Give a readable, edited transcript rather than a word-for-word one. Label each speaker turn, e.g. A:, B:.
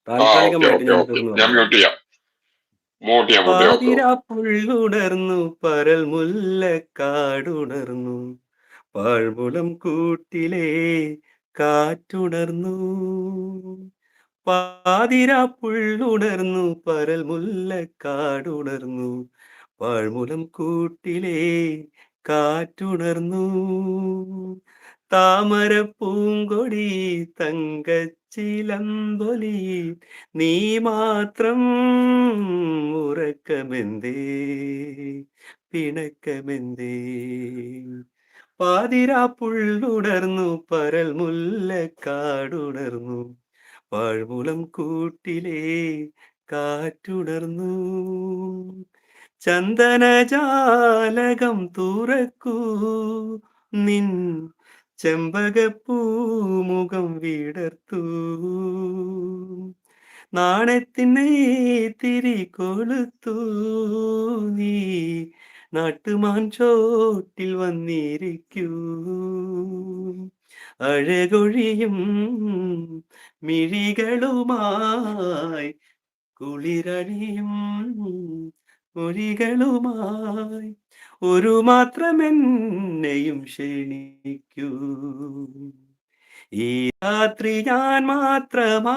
A: Okay
B: താൽക്കാലികമായിട്ട്
A: okay
B: ഞാൻ
A: okay,
B: തീർന്നു
A: ഞാൻ
B: പോയതാണ്.
A: മ്യൂട്ട് ചെയ്യാം. മ്യൂട്ട് ചെയ്യാം, മ്യൂട്ട് ചെയ്യാം. Okay okay.
B: പാതിരാപ്പുള്ളുണർന്നു പരൽ മുല്ലക്കാടുണർന്നു പാഴ്മുളം കൂട്ടിലെ കാറ്റുണർന്നു. പാതിരാപ്പുള്ളുണർന്നു പരൽ മുല്ലക്കാടുണർന്നു പാഴ്മുളം കൂട്ടിലെ കാറ്റുണർന്നു. താമര പൂങ്കൊടി തങ്കച്ചിലമ്പൊലി നീ മാത്രം ഉറക്കമെന്തേ പിണക്കമെന്തേ. പാതിരാപ്പുള്ളുണർന്നു പരൽ മുല്ലക്കാടുണർന്നു പാഴ്മുളം കൂട്ടിലെ കാറ്റുണർന്നു. ചന്ദനജാലകം തുറക്കൂ നിൻ ചെമ്പകപ്പൂമുഖം വിടർത്തൂ. നാണത്തിനെ തിരി കൊളുത്തൂ നീ നാട്ടുമാൻ ചോട്ടിൽ വന്നിരിക്കൂ. അഴകൊഴിയും മിഴികളുമായി കുളിരണിയും മൊഴികളുമായി ഒരു മാത്രമെന്നെയും ക്ഷണിക്കൂ. ഈ രാത്രി ഞാൻ മാത്രമാ